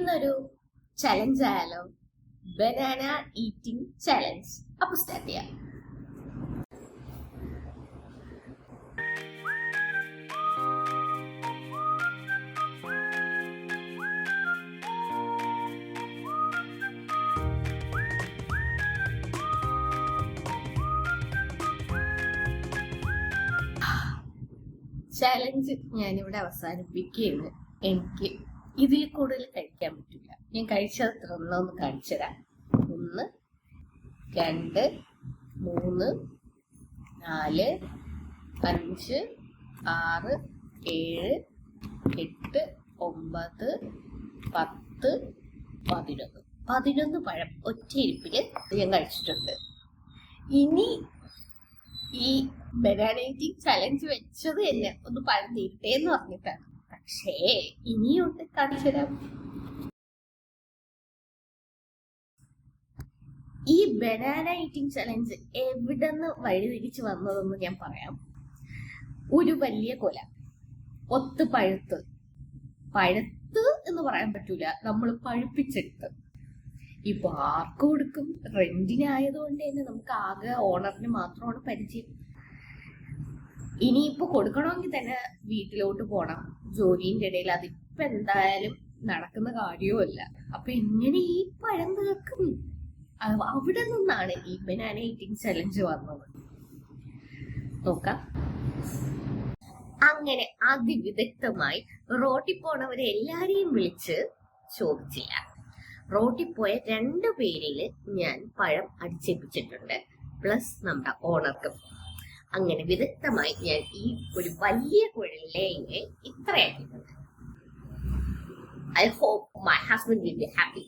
ഇന്നൊരു ചലഞ്ച് ആയാലോ? Banana eating challenge. അപ്പൊ സ്റ്റാർട്ട് ചെയ്യാം. ചലഞ്ച് ഞാനിവിടെ അവസാനിപ്പിക്കുകയാണ്. എനിക്ക് ഇതിൽ കൂടുതൽ കഴിക്കാൻ പറ്റില്ല. ഞാൻ കഴിച്ചത്ര ഒന്ന് കാണിച്ചു തരാം. 1 2 3 4 5 6 7 8 9 10 11 പഴം ഒറ്റയിരിപ്പില് ഞാൻ കഴിച്ചിട്ടുണ്ട്. ഇനി ഈ ബനാന ഈറ്റിംഗ് ചലഞ്ച് വെച്ചത് എന്നെ ഒന്ന് പഴം തീരട്ടെ എന്ന് പറഞ്ഞിട്ടാണ്. പക്ഷേ ഇനിയുണ്ട്, കാണിച്ചു തരാം. ഈ ബനാന ഈറ്റിംഗ് ചലഞ്ച് എവിടെന്ന് വഴിതിരിച്ച് വന്നതെന്ന് ഞാൻ പറയാം. ഒരു വലിയ കൊല ഒത്ത് പഴുത്ത് എന്ന് പറയാൻ പറ്റൂല, നമ്മൾ പഴുപ്പിച്ചെടുത്ത്. ഇപ്പൊ ആർക്ക് കൊടുക്കും? റെന്റിനായതുകൊണ്ട് തന്നെ നമുക്ക് ആകെ ഓണറിന് മാത്രമാണ് പരിചയം. ഇനിയിപ്പോ കൊടുക്കണമെങ്കിൽ തന്നെ വീട്ടിലോട്ട് പോണം. ജോലിന്റെ ഇടയിൽ അതിപ്പോ എന്തായാലും നടക്കുന്ന കാര്യവുമല്ല. അപ്പൊ എങ്ങനെ ഈ പഴം തീർക്കും? അവിടെ നിന്നാണ് ഈ ബനാന ഈറ്റിംഗ് ചലഞ്ച് വന്നത്. നോക്കാം. അങ്ങനെ അതിവിദഗ്ധമായി റോട്ടിൽ പോണവരെ എല്ലാരെയും വിളിച്ച് ചോദിച്ചില്ല. റോട്ടിൽ പോയ 2 പേരില് ഞാൻ പഴം അടിച്ചേൽപ്പിച്ചിട്ടുണ്ട്, പ്ലസ് നമ്മുടെ ഓണർക്കും. അങ്ങനെ വിദഗ്ധമായി ഞാൻ ഈ ഒരു വലിയ കുഴലിനെ ഇത്രയാക്കിയിട്ടുണ്ട്. I hope my husband will be happy.